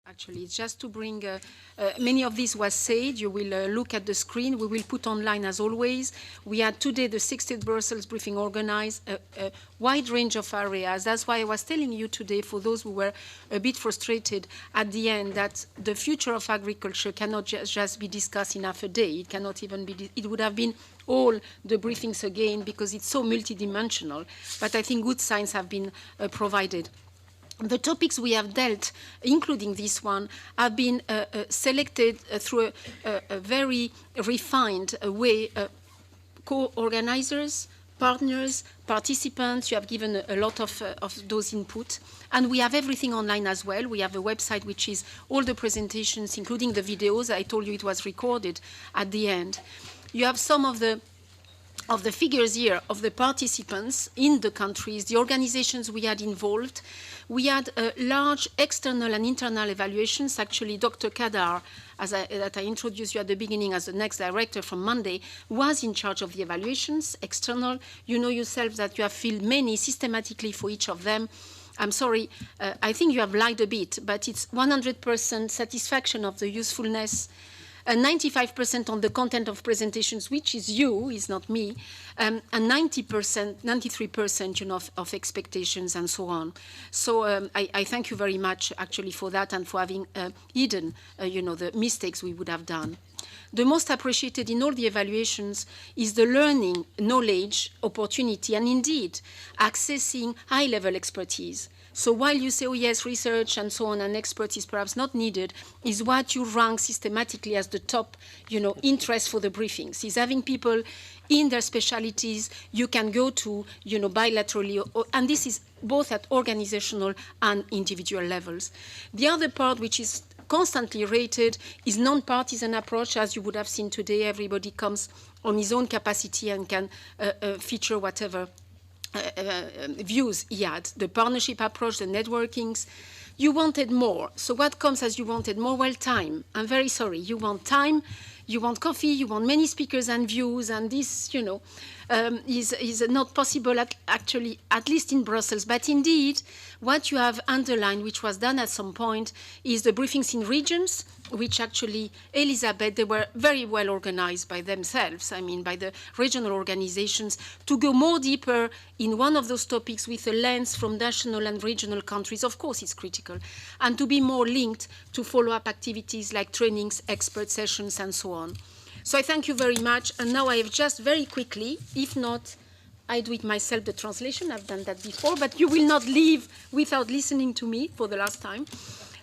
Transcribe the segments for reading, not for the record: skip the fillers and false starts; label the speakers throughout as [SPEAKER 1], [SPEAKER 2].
[SPEAKER 1] Actually, just to bring, many of these was said. You will look at the screen. We will put online as always. We had today the 60th Brussels briefing organized, a wide range of areas. That's why I was telling you today, for those who were a bit frustrated at the end, that the future of agriculture cannot just be discussed in half a day. It cannot even be, it would have been all the briefings again because it's so multidimensional. But I think good signs have been provided. The topics we have dealt, including this one, have been selected through a very refined way. Co-organizers, partners, participants, you have given a lot of those input. And we have everything online as well. We have a website which is all the presentations, including the videos. I told you it was recorded at the end. You have some of the figures here of the participants in the countries, the organizations we had involved. We had large external and internal evaluations. Actually, Dr. Kadar, that I introduced you at the beginning as the next director from Monday, was in charge of the evaluations, external. You know yourself that you have filled many systematically for each of them. I'm sorry, I think you have lied a bit, but it's 100% satisfaction of the usefulness, 95% on the content of presentations, which is you, is not me, and 90%, 93%, you know, of expectations and so on. So I thank you very much, actually, for that and for having hidden, you know, the mistakes we would have done. The most appreciated in all the evaluations is the learning, knowledge, opportunity, and indeed accessing high-level expertise. So while you say, oh yes, research and so on, and expertise is perhaps not needed, is what you rank systematically as the top, you know, interest for the briefings. Is having people in their specialities you can go to, you know, bilaterally, and this is both at organizational and individual levels. The other part, which is constantly rated, is non-partisan approach. As you would have seen today, everybody comes on his own capacity and can feature whatever views he had. The partnership approach, the networkings. You wanted more. So what comes as you wanted more? Well, time. I'm very sorry. You want time, you want coffee, you want many speakers and views, and this, you know, is not possible actually, at least in Brussels. But indeed, what you have underlined, which was done at some point, is the briefings in regions, which actually, Elizabeth, they were very well organized by themselves, I mean, by the regional organizations, to go more deeper in one of those topics with a lens from national and regional countries. Of course, it's critical. And to be more linked to follow-up activities like trainings, expert sessions, and so on. So I thank you very much. And now I have just very quickly, if not, I do it myself, the translation. I've done that before, but you will not leave without listening to me for the last time.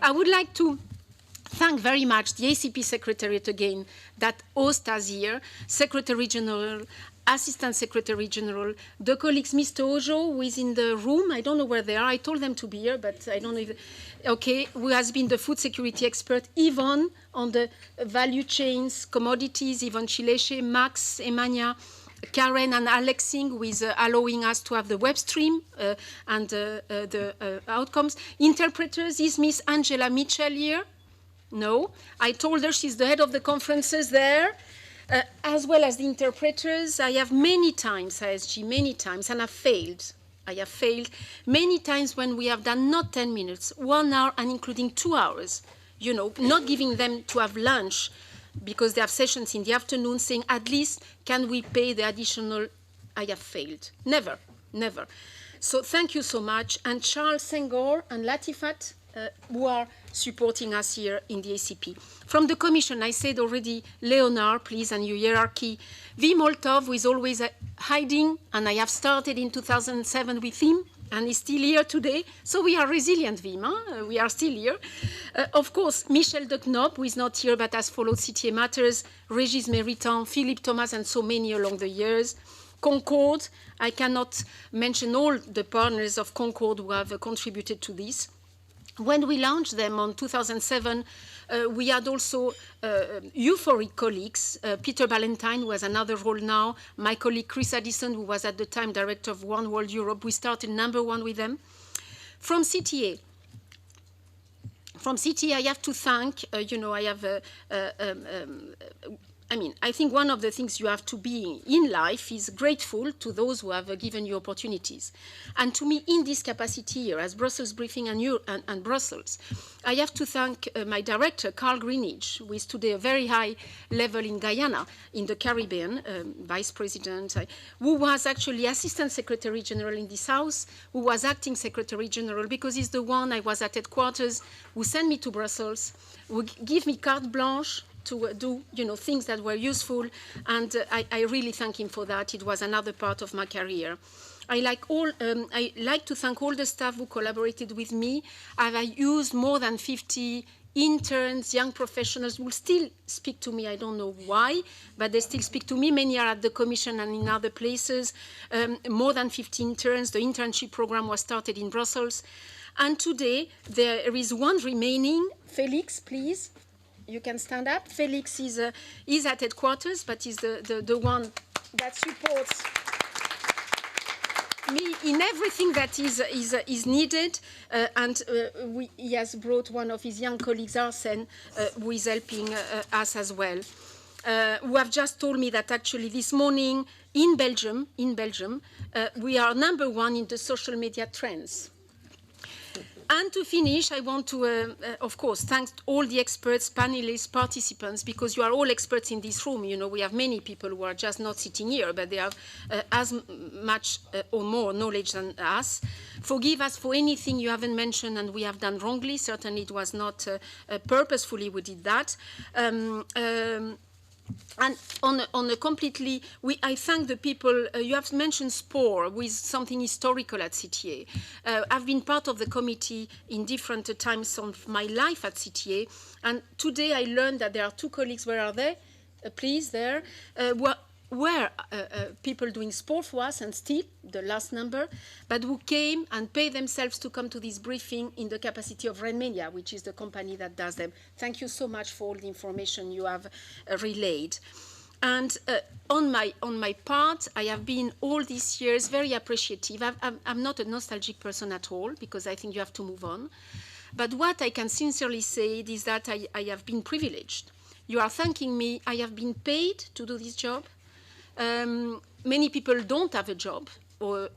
[SPEAKER 1] I would like to thank very much the ACP Secretariat again that hosts us here, Secretary General, Assistant Secretary General, the colleagues, Mr. Ojo, who is in the room. I don't know where they are. I told them to be here, but I don't know if... Okay, who has been the food security expert, Yvonne, on the value chains, commodities, Yvonne Chileche, Max, Emania, Karen and Alex Singh, who is allowing us to have the web stream and the outcomes. Interpreters, is Miss Angela Mitchell here? No. I told her she's the head of the conferences there, as well as the interpreters. I have many times, ISG, many times, and I've failed. I have failed many times when we have done not 10 minutes, 1 hour, and including 2 hours, you know, not giving them to have lunch because they have sessions in the afternoon, saying, at least, can we pay the additional? I have failed. Never, never. So thank you so much. And Charles Senghor and Latifat, who are supporting us here in the ACP. From the Commission, I said already, Leonard, please, and your hierarchy. Wim Oltov, who is always hiding, and I have started in 2007 with him, and he's still here today. So we are resilient, Wim, huh? We are still here. Of course, Michel de Knoop, who is not here, but has followed CTA Matters, Régis Méritant, Philippe Thomas, and so many along the years. Concord, I cannot mention all the partners of Concord who have contributed to this. When we launched them on 2007, we had also euphoric colleagues, Peter Ballantyne, who has another role now, my colleague Chris Addison, who was at the time director of One World Europe. We started #1 with them. From CTA, I have to thank, you know, I have I mean, I think one of the things you have to be in life is grateful to those who have given you opportunities. And to me, in this capacity here, as Brussels Briefing and Brussels, I have to thank my director, Carl Greenidge, who is today a very high level in Guyana, in the Caribbean, vice president, who was actually assistant secretary general in this house, who was acting secretary general, because he's the one I was at headquarters, who sent me to Brussels, who give me carte blanche to do, things that were useful, and I really thank him for that. It was another part of my career. I like to thank all the staff who collaborated with me. I've used more than 50 interns, young professionals who still speak to me. I don't know why, but they still speak to me. Many are at the Commission and in other places. More than 50 interns. The internship program was started in Brussels. And today, there is one remaining. Felix, please. You can stand up. Felix is at headquarters, but he's the one that supports me in everything that is needed. He has brought one of his young colleagues, Arsène, who is helping us as well. Who have just told me that actually this morning in Belgium, we are #1 in the social media trends. And to finish, I want to, of course, thank all the experts, panelists, participants, because you are all experts in this room. We have many people who are just not sitting here, but they have as much or more knowledge than us. Forgive us for anything you haven't mentioned and we have done wrongly. Certainly it was not purposefully we did that. And on a completely, I thank the people. You have mentioned SPORE, with something historical at CTA. I've been part of the committee in different times of my life at CTA, and today I learned that there are 2 colleagues. Where are they? Please, there. Were people doing sport for us, and still the last number, but who came and paid themselves to come to this briefing in the capacity of Renmedia, which is the company that does them. Thank you so much for all the information you have relayed. And on my part, I have been all these years very appreciative. I'm not a nostalgic person at all, because I think you have to move on. But what I can sincerely say is that I have been privileged. You are thanking me. I have been paid to do this job. Many people don't have a job, or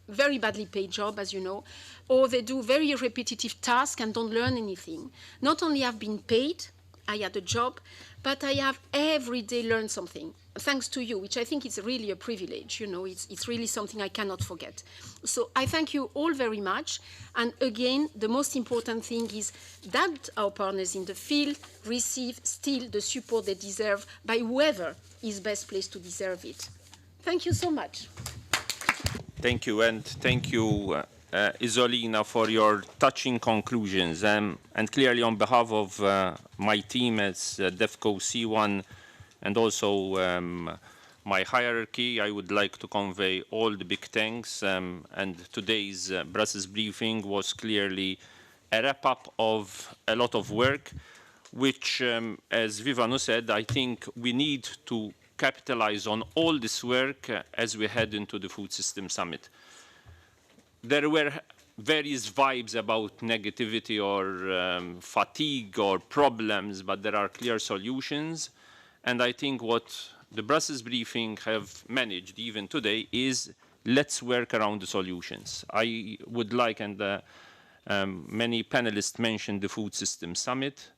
[SPEAKER 1] very badly paid job, as you know, or they do very repetitive tasks and don't learn anything. Not only have been paid, I had a job, but I have every day learned something, thanks to you, which I think is really a privilege. It's really something I cannot forget. So I thank you all very much. And again, the most important thing is that our partners in the field receive still the support they deserve by whoever is best placed to deserve it. Thank you so much.
[SPEAKER 2] Thank you, and thank you, Isolina, for your touching conclusions. And clearly on behalf of my team as DEFCO C1 and also my hierarchy, I would like to convey all the big thanks. And today's Brussels briefing was clearly a wrap-up of a lot of work, which, as Vivanu said, I think we need to capitalize on all this work as we head into the Food System Summit. There were various vibes about negativity or fatigue or problems, but there are clear solutions. And I think what the Brussels briefing have managed even today is let's work around the solutions. I would like, and many panelists mentioned the Food System Summit.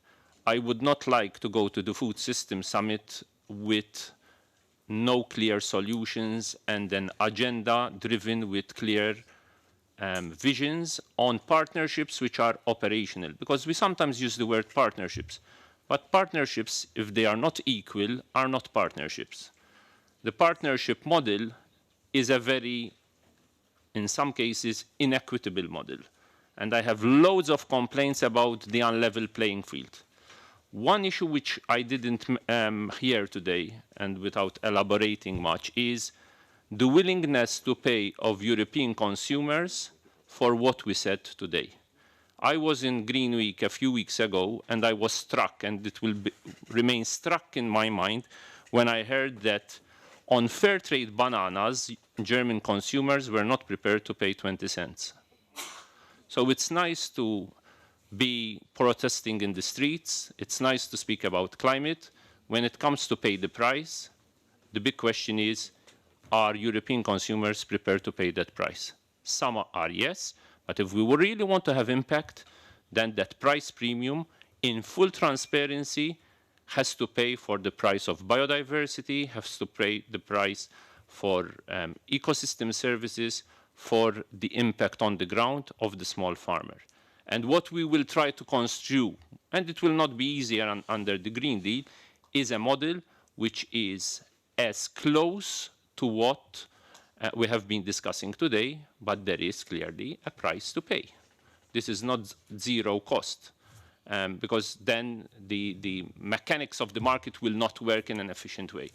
[SPEAKER 2] I would not like to go to the Food System Summit with no clear solutions and an agenda driven with clear visions on partnerships which are operational. Because we sometimes use the word partnerships, but partnerships, if they are not equal, are not partnerships. The partnership model is a very, in some cases, inequitable model. And I have loads of complaints about the unlevel playing field. One issue which I didn't hear today, and without elaborating much, is the willingness to pay of European consumers for what we said today. I was in Green Week a few weeks ago, and I was struck, and it will remain struck in my mind, when I heard that on fair trade bananas, German consumers were not prepared to pay 20 cents. So it's nice to be protesting in the streets. It's nice to speak about climate, when it comes to pay the price, the big question is, are European consumers prepared to pay that price? Some are yes, but if we really want to have impact, then that price premium in full transparency has to pay for the price of biodiversity, has to pay the price for ecosystem services, for the impact on the ground of the small farmer. And what we will try to construe, and it will not be easier under the Green Deal, is a model which is as close to what we have been discussing today, but there is clearly a price to pay. This is not zero cost, because then the mechanics of the market will not work in an efficient way.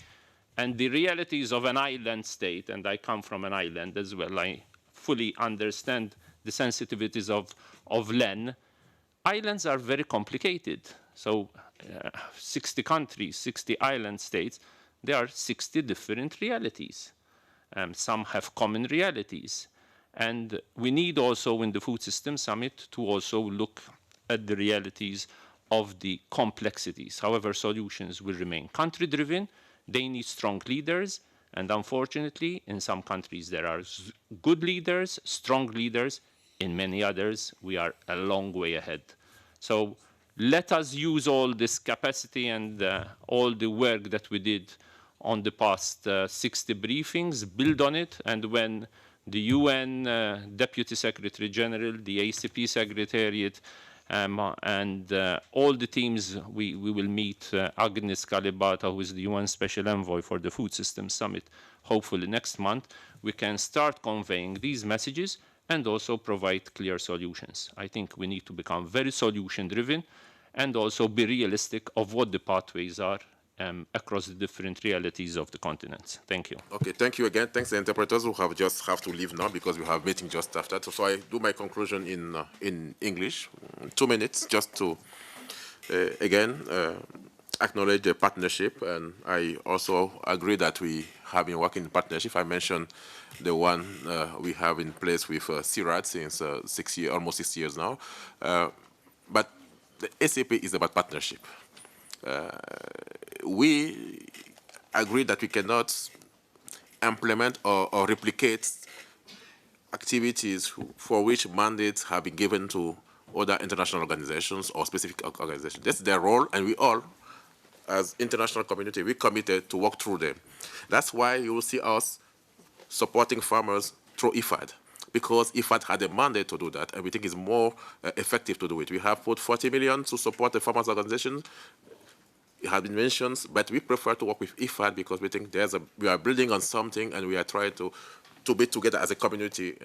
[SPEAKER 2] And the realities of an island state, and I come from an island as well, I fully understand the sensitivities of LEN. Islands are very complicated. So 60 countries, 60 island states, there are 60 different realities. Some have common realities. And we need also in the Food System Summit to also look at the realities of the complexities. However, solutions will remain country-driven. They need strong leaders. And unfortunately, in some countries, there are good leaders, strong leaders. In many others, we are a long way ahead. So let us use all this capacity and all the work that we did on the past 60 briefings, build on it, and when the UN Deputy Secretary General, the ACP Secretariat, and all the teams, we will meet Agnes Kalibata, who is the UN Special Envoy for the Food System Summit, hopefully next month, we can start conveying these messages and also provide clear solutions. I think we need to become very solution-driven and also be realistic of what the pathways are across the different realities of the continents. Thank you.
[SPEAKER 3] Okay, thank you again. Thanks to the interpreters who have to leave now because we have meeting just after. So I do my conclusion in English, 2 minutes, just to again acknowledge the partnership, and I also agree that we have been working in partnership. I mentioned the one we have in place with CIRAD since almost 6 years now, but the ACP is about partnership. We agree that we cannot implement or replicate activities for which mandates have been given to other international organizations or specific organizations. That's their role, and we all, as international community, we committed to work through them. That's why you will see us supporting farmers through IFAD, because IFAD had a mandate to do that, and we think it's more effective to do it. We have put 40 million to support the farmers' organizations. It has been mentioned, but we prefer to work with IFAD because we think we are building on something, and we are trying to be together as a community.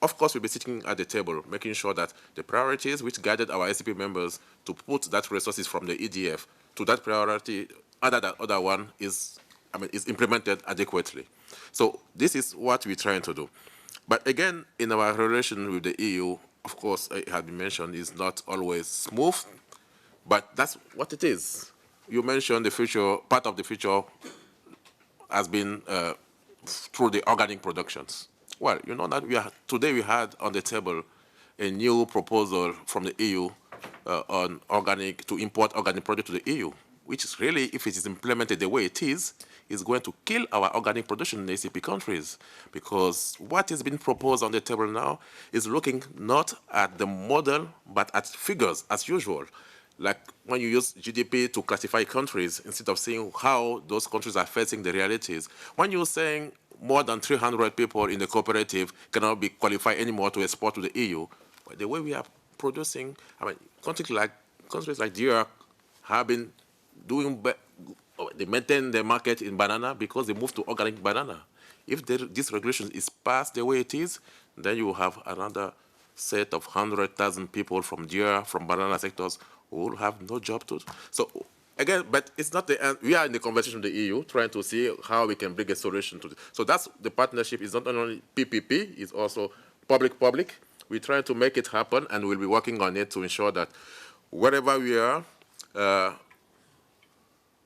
[SPEAKER 3] Of course, we'll be sitting at the table, making sure that the priorities which guided our SCP members to put that resources from the EDF to that priority, other one is implemented adequately. So this is what we're trying to do. But again, in our relation with the EU, of course, it had been mentioned, is not always smooth, but that's what it is. You mentioned the future, part of the future has been through the organic productions. Well, you know that today we had on the table a new proposal from the EU on to import organic product to the EU, which is really, if it is implemented the way it is going to kill our organic production in ACP countries. Because what is being proposed on the table now is looking not at the model, but at figures as usual. Like when you use GDP to classify countries, instead of seeing how those countries are facing the realities. When you're saying more than 300 people in the cooperative cannot be qualified anymore to export to the EU, the way we are producing, countries like DR have been doing, they maintain the market in banana because they moved to organic banana. If this regulation is passed the way it is, then you will have another set of 100,000 people from DR, from banana sectors, who will have no job to. So again, but it's not the end. We are in the conversation with the EU, trying to see how we can bring a solution to this. So that's the partnership. Is not only PPP, it's also public-public. We're trying to make it happen, and we'll be working on it to ensure that wherever we are,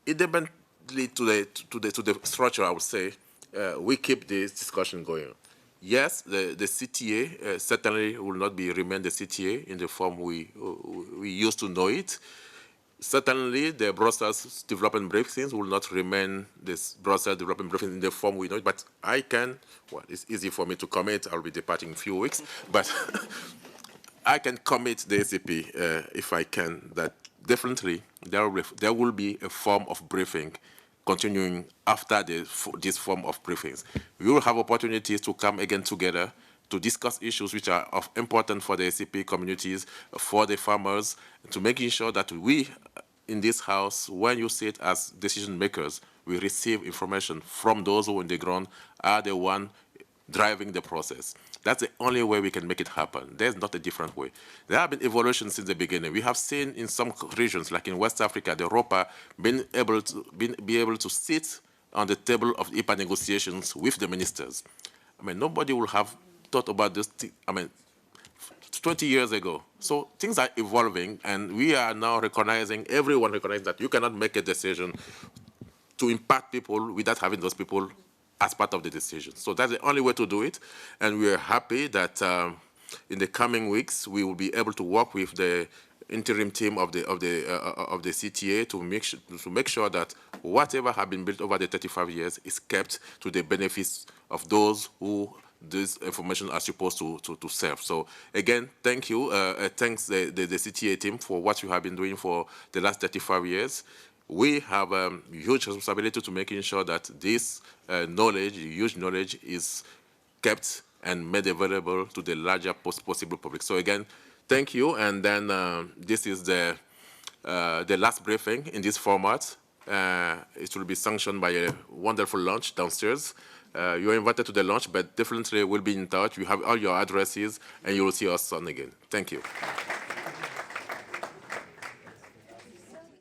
[SPEAKER 3] independently to the structure, I would say, we keep this discussion going. Yes, the CTA certainly will not remain the CTA in the form we used to know it. Certainly, the Brussels development briefings will not remain this Brussels development briefing in the form we know it, but I can, well, it's easy for me to commit, I'll be departing in a few weeks, but I can commit the ACP, if I can, that definitely there will be a form of briefing continuing after this form of briefings. We will have opportunities to come again together to discuss issues which are of important for the ACP communities, for the farmers, to making sure that we in this house, when you sit as decision makers, we receive information from those who on the ground are the one driving the process. That's the only way we can make it happen. There's not a different way. There have been evolutions since the beginning. We have seen in some regions, like in West Africa, the ROPA be able to sit on the table of IPA negotiations with the ministers. I mean, nobody will have thought about this, 20 years ago. So things are evolving, and we are now recognizing, everyone recognizes that you cannot make a decision to impact people without having those people as part of the decision. So that's the only way to do it, and we are happy that in the coming weeks we will be able to work with the interim team of the CTA to make sure that whatever has been built over the 35 years is kept to the benefits of those who this information are supposed to serve. So again, thank you. Thanks the CTA team for what you have been doing for the last 35 years. We have a huge responsibility to making sure that this huge knowledge is kept and made available to the larger possible public. So again, thank you. And then this is the last briefing in this format. It will be sanctioned by a wonderful lunch downstairs. You are invited to the lunch, but definitely we'll be in touch. You have all your addresses, and you will see us soon again. Thank you.